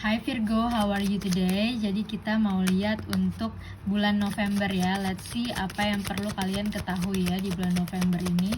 Hai Virgo, how are you today? Jadi kita mau lihat untuk bulan November ya. Let's see apa yang perlu kalian ketahui ya di bulan November ini.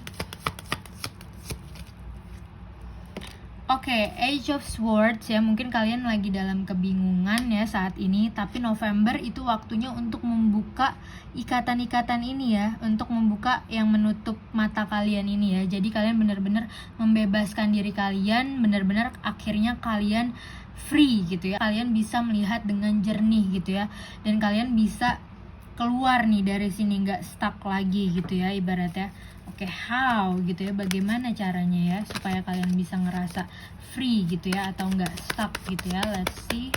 Oke, Age of Swords ya, mungkin kalian lagi dalam kebingungan ya saat ini. Tapi November itu waktunya untuk membuka ikatan-ikatan ini ya, untuk membuka yang menutup mata kalian ini ya. Jadi kalian benar-benar membebaskan diri kalian, benar-benar akhirnya kalian free gitu ya. Kalian bisa melihat dengan jernih gitu ya, dan kalian bisa keluar nih dari sini, nggak stuck lagi gitu ya ibaratnya. Oke, how gitu ya, bagaimana caranya ya supaya kalian bisa ngerasa free gitu ya, atau nggak stuck gitu ya. Let's see.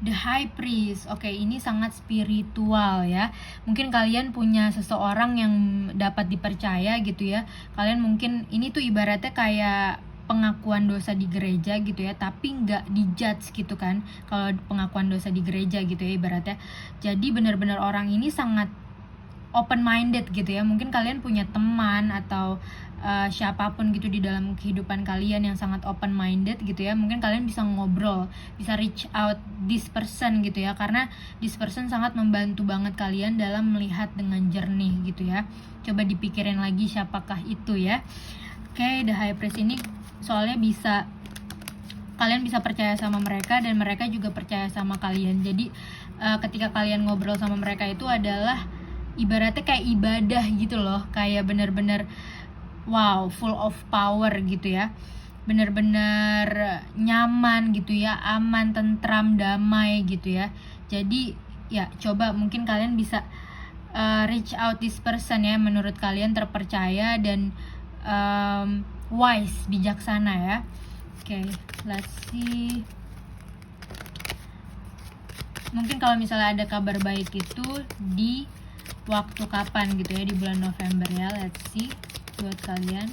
The High Priest. Oke, ini sangat spiritual ya. Mungkin kalian punya seseorang yang dapat dipercaya gitu ya. Kalian mungkin ini tuh ibaratnya kayak pengakuan dosa di gereja gitu ya, tapi nggak dijudge gitu kan. Kalau pengakuan dosa di gereja gitu ya ibaratnya. Jadi benar-benar orang ini sangat open minded gitu ya. Mungkin kalian punya teman atau siapapun gitu di dalam kehidupan kalian yang sangat open minded gitu ya. Mungkin kalian bisa ngobrol, bisa reach out this person gitu ya, karena this person sangat membantu banget kalian dalam melihat dengan jernih gitu ya. Coba dipikirin lagi siapakah itu ya. Oke, The High Priest ini soalnya kalian bisa percaya sama mereka dan mereka juga percaya sama kalian. Jadi ketika kalian ngobrol sama mereka itu adalah ibaratnya kayak ibadah gitu loh, kayak bener-bener wow, full of power gitu ya, bener-bener nyaman gitu ya, aman, tentram, damai gitu ya. Jadi ya coba mungkin kalian bisa reach out this person ya, menurut kalian terpercaya dan wise, bijaksana ya. Oke, let's see. Mungkin kalau misalnya ada kabar baik itu di waktu kapan gitu ya, di bulan November ya. Let's see buat kalian.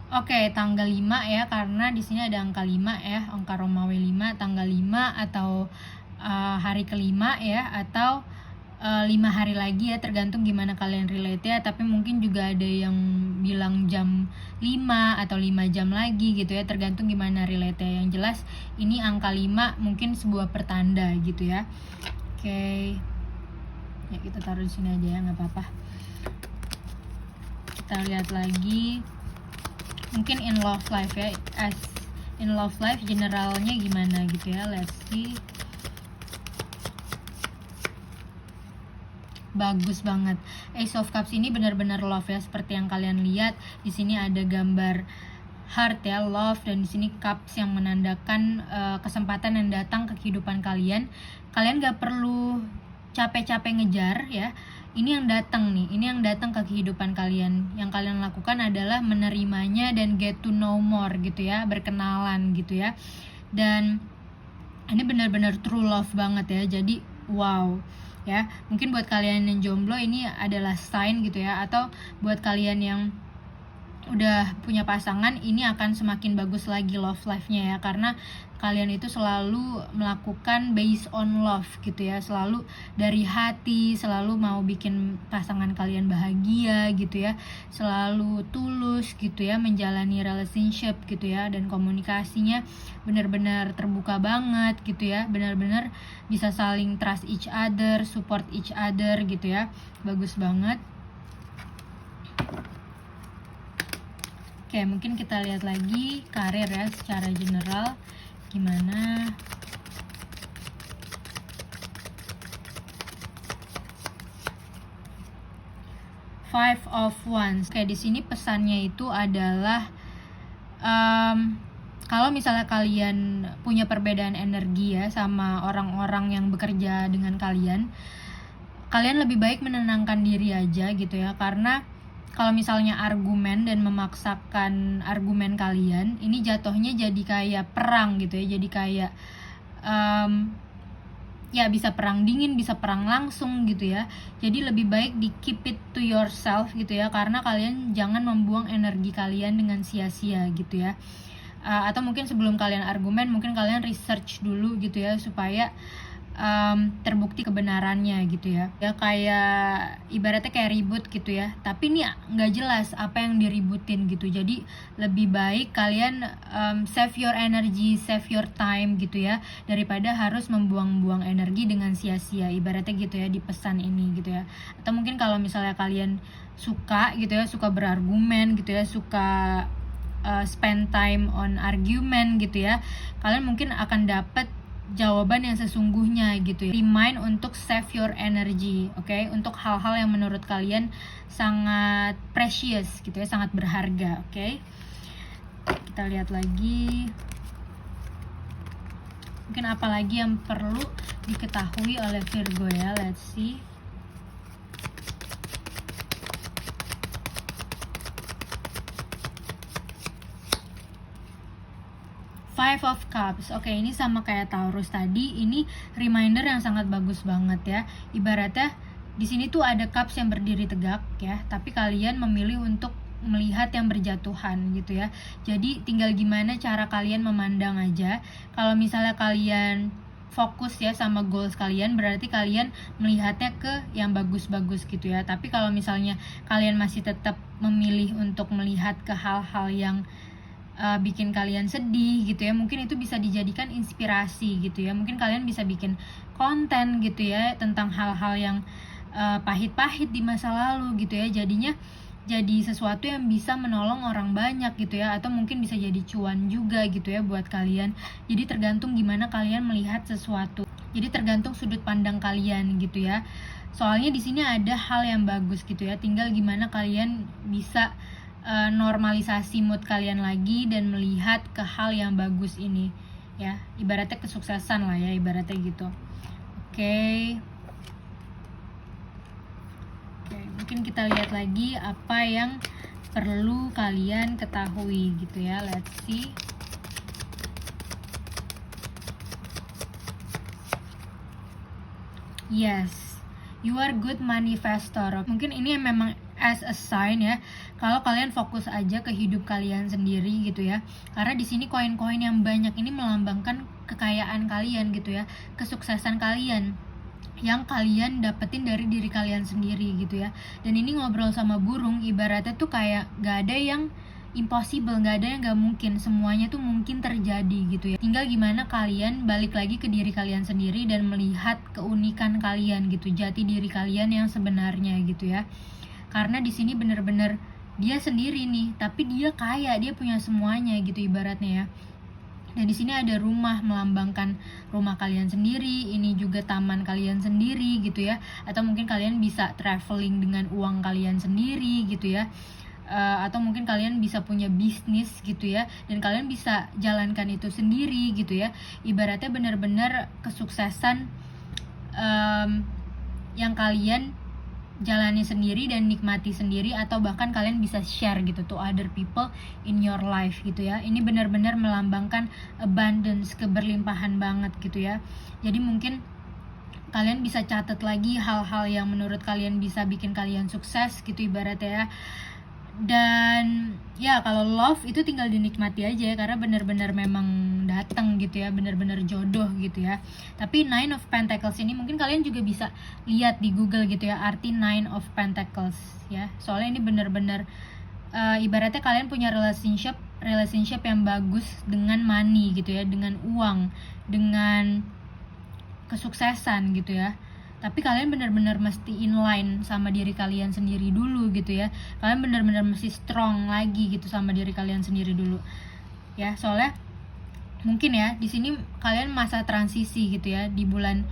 Oke, tanggal 5 ya, karena di sini ada angka 5 ya, angka Romawi 5, tanggal 5 atau hari kelima ya, atau 5 hari lagi ya, tergantung gimana kalian relate ya. Tapi mungkin juga ada yang bilang jam 5 atau 5 jam lagi gitu ya, tergantung gimana relate ya. Yang jelas ini angka 5 mungkin sebuah pertanda gitu ya. Oke, ya kita taruh di sini aja ya, nggak apa-apa. Kita lihat lagi mungkin in love life ya, as in love life generalnya gimana gitu ya. Let's see. Bagus banget. Ace of Cups ini benar-benar love ya, seperti yang kalian lihat. Di sini ada gambar heart ya, love, dan di sini cups yang menandakan kesempatan yang datang ke kehidupan kalian. Kalian gak perlu capek-capek ngejar ya. Ini yang datang nih, ini yang datang ke kehidupan kalian. Yang kalian lakukan adalah menerimanya dan get to know more gitu ya, berkenalan gitu ya. Dan ini benar-benar true love banget ya. Jadi wow ya, mungkin buat kalian yang jomblo ini adalah sign gitu ya, atau buat kalian yang udah punya pasangan ini akan semakin bagus lagi love life-nya ya, karena kalian itu selalu melakukan based on love gitu ya, selalu dari hati, selalu mau bikin pasangan kalian bahagia gitu ya, selalu tulus gitu ya menjalani relationship gitu ya, dan komunikasinya benar-benar terbuka banget gitu ya, benar-benar bisa saling trust each other, support each other gitu ya. Bagus banget. Oke, mungkin kita lihat lagi karir ya secara general gimana. Five of Wands. Oke, di sini pesannya itu adalah kalau misalnya kalian punya perbedaan energi ya sama orang-orang yang bekerja dengan kalian lebih baik menenangkan diri aja gitu ya, karena kalau misalnya argumen dan memaksakan argumen kalian, ini jatuhnya jadi kayak perang gitu ya, jadi kayak ya bisa perang dingin, bisa perang langsung gitu ya. Jadi lebih baik di keep it to yourself gitu ya, karena kalian jangan membuang energi kalian dengan sia-sia gitu ya. Atau mungkin sebelum kalian argumen, mungkin kalian research dulu gitu ya, supaya terbukti kebenarannya gitu ya. Ya kayak ibaratnya kayak ribut gitu ya, tapi ini nggak jelas apa yang diributin gitu. Jadi lebih baik kalian save your energy, save your time gitu ya, daripada harus membuang-buang energi dengan sia-sia, ibaratnya gitu ya di pesan ini gitu ya. Atau mungkin kalau misalnya kalian suka gitu ya, suka berargumen gitu ya, suka spend time on argument gitu ya, kalian mungkin akan dapat jawaban yang sesungguhnya gitu ya. Remind untuk save your energy, oke? Untuk hal-hal yang menurut kalian sangat precious gitu ya, sangat berharga, oke? Kita lihat lagi. Mungkin apa lagi yang perlu diketahui oleh Virgo ya, let's see. Five of Cups. Oke, ini sama kayak Taurus tadi. Ini reminder yang sangat bagus banget ya. Ibaratnya di sini tuh ada cups yang berdiri tegak ya, tapi kalian memilih untuk melihat yang berjatuhan gitu ya. Jadi tinggal gimana cara kalian memandang aja. Kalau misalnya kalian fokus ya sama goals kalian, berarti kalian melihatnya ke yang bagus-bagus gitu ya. Tapi kalau misalnya kalian masih tetap memilih untuk melihat ke hal-hal yang bikin kalian sedih gitu ya, mungkin itu bisa dijadikan inspirasi gitu ya. Mungkin kalian bisa bikin konten gitu ya tentang hal-hal yang pahit-pahit di masa lalu gitu ya, jadinya jadi sesuatu yang bisa menolong orang banyak gitu ya, atau mungkin bisa jadi cuan juga gitu ya buat kalian. Jadi tergantung gimana kalian melihat sesuatu, jadi tergantung sudut pandang kalian gitu ya. Soalnya di sini ada hal yang bagus gitu ya, tinggal gimana kalian bisa normalisasi mood kalian lagi dan melihat ke hal yang bagus ini ya, ibaratnya kesuksesan lah ya, ibaratnya gitu. Oke, mungkin kita lihat lagi apa yang perlu kalian ketahui gitu ya, let's see. Yes, you are good manifestor. Mungkin ini memang as a sign ya, kalau kalian fokus aja ke hidup kalian sendiri gitu ya. Karena di sini koin-koin yang banyak ini melambangkan kekayaan kalian gitu ya, kesuksesan kalian yang kalian dapetin dari diri kalian sendiri gitu ya. Dan ini ngobrol sama burung, ibaratnya tuh kayak gak ada yang impossible, gak ada yang gak mungkin, semuanya tuh mungkin terjadi gitu ya. Tinggal gimana kalian balik lagi ke diri kalian sendiri dan melihat keunikan kalian gitu, jati diri kalian yang sebenarnya gitu ya. Karena di sini bener-bener dia sendiri nih, tapi dia kaya, dia punya semuanya gitu ibaratnya ya. Dan di sini ada rumah, melambangkan rumah kalian sendiri, ini juga taman kalian sendiri gitu ya. Atau mungkin kalian bisa traveling dengan uang kalian sendiri gitu ya. Atau mungkin kalian bisa punya bisnis gitu ya, dan kalian bisa jalankan itu sendiri gitu ya. Ibaratnya benar-benar kesuksesan yang kalian jalani sendiri dan nikmati sendiri, atau bahkan kalian bisa share gitu to other people in your life gitu ya. Ini benar-benar melambangkan abundance, keberlimpahan banget gitu ya. Jadi mungkin kalian bisa catat lagi hal-hal yang menurut kalian bisa bikin kalian sukses gitu ibaratnya ya. Dan ya kalau love itu tinggal dinikmati aja ya, karena benar-benar memang datang gitu ya, benar-benar jodoh gitu ya. Tapi Nine of Pentacles ini mungkin kalian juga bisa lihat di Google gitu ya, arti Nine of Pentacles ya. Soalnya ini benar-benar ibaratnya kalian punya relationship yang bagus dengan money gitu ya, dengan uang, dengan kesuksesan gitu ya. Tapi kalian benar-benar mesti inline sama diri kalian sendiri dulu gitu ya. Kalian benar-benar mesti strong lagi gitu sama diri kalian sendiri dulu ya. Soalnya mungkin ya di sini kalian masa transisi gitu ya, di bulan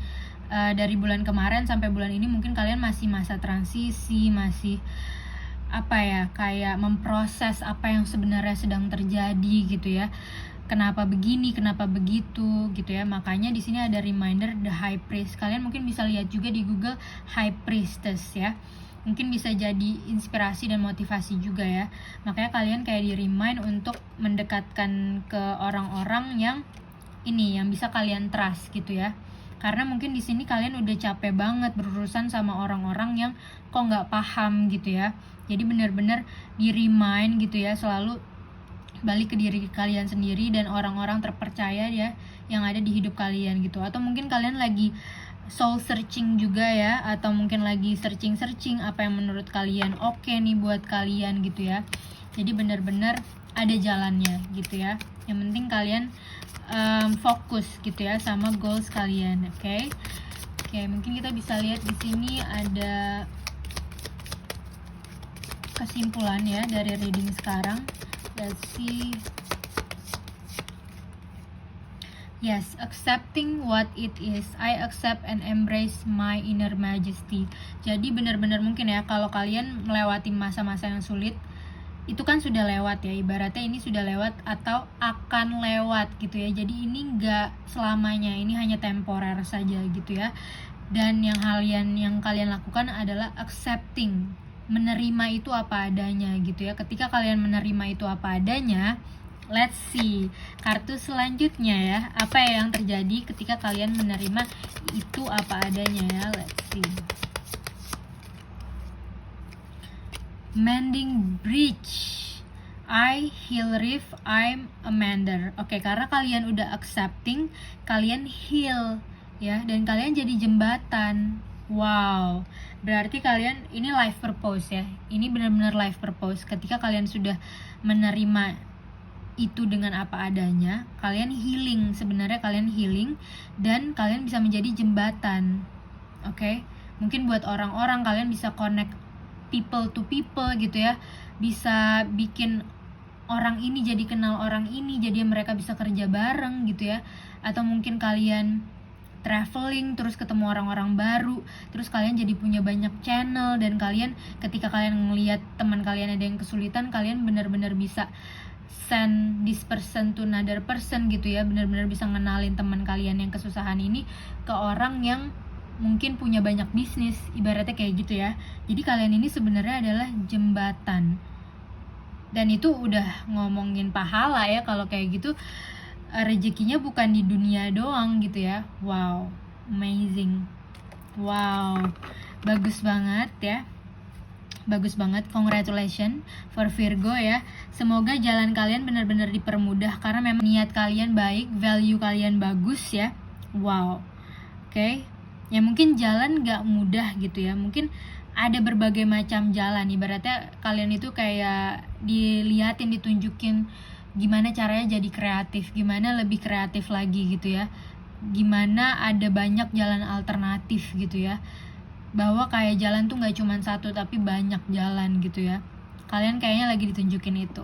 dari bulan kemarin sampai bulan ini mungkin kalian masih masa transisi, masih apa ya, kayak memproses apa yang sebenarnya sedang terjadi gitu ya. Kenapa begini, kenapa begitu gitu ya. Makanya di sini ada reminder the High Priest. Kalian mungkin bisa lihat juga di Google High Priestess ya. Mungkin bisa jadi inspirasi dan motivasi juga ya. Makanya kalian kayak di remind untuk mendekatkan ke orang-orang yang ini, yang bisa kalian trust gitu ya. Karena mungkin di sini kalian udah capek banget berurusan sama orang-orang yang kok nggak paham gitu ya. Jadi benar-benar di remind gitu ya, selalu balik ke diri kalian sendiri dan orang-orang terpercaya ya yang ada di hidup kalian gitu. Atau mungkin kalian lagi soul searching juga ya, atau mungkin lagi searching apa yang menurut kalian oke nih buat kalian gitu ya. Jadi benar-benar ada jalannya gitu ya. Yang penting kalian fokus gitu ya sama goals kalian. Oke, mungkin kita bisa lihat di sini ada kesimpulan ya dari reading sekarang. Let's see. Yes, accepting what it is. I accept and embrace my inner majesty. Jadi benar-benar mungkin ya kalau kalian melewati masa-masa yang sulit, itu kan sudah lewat ya, ibaratnya ini sudah lewat atau akan lewat gitu ya. Jadi ini enggak selamanya, ini hanya temporer saja gitu ya. Dan yang kalian lakukan adalah accepting, menerima itu apa adanya gitu ya. Ketika kalian menerima itu apa adanya, let's see kartu selanjutnya ya, apa yang terjadi ketika kalian menerima itu apa adanya ya. Let's see. Mending bridge. I heal rift, I'm a mender. Oke, karena kalian udah accepting, kalian heal ya, dan kalian jadi jembatan. Wow, berarti kalian ini life purpose ya. Ini benar-benar life purpose. Ketika kalian sudah menerima itu dengan apa adanya, kalian healing. Sebenarnya kalian healing dan kalian bisa menjadi jembatan. Oke, mungkin buat orang-orang kalian bisa connect people to people gitu ya, bisa bikin orang ini jadi kenal orang ini, jadi mereka bisa kerja bareng gitu ya. Atau mungkin kalian traveling terus ketemu orang-orang baru, terus kalian jadi punya banyak channel, dan kalian ketika kalian ngelihat teman kalian ada yang kesulitan, kalian benar-benar bisa send this person to another person gitu ya, benar-benar bisa ngenalin teman kalian yang kesusahan ini ke orang yang mungkin punya banyak bisnis, ibaratnya kayak gitu ya. Jadi kalian ini sebenarnya adalah jembatan, dan itu udah ngomongin pahala ya kalau kayak gitu. Rezekinya bukan di dunia doang gitu ya. Wow, amazing. Wow, bagus banget ya, bagus banget. Congratulations for Virgo ya. Semoga jalan kalian benar-benar dipermudah karena memang niat kalian baik, value kalian bagus ya. Wow, oke. Ya mungkin jalan gak mudah gitu ya, mungkin ada berbagai macam jalan. Ibaratnya kalian itu kayak dilihatin, ditunjukin gimana caranya jadi kreatif, gimana lebih kreatif lagi gitu ya, gimana ada banyak jalan alternatif gitu ya, bahwa kayak jalan tuh gak cuma satu tapi banyak jalan gitu ya. Kalian kayaknya lagi ditunjukin itu.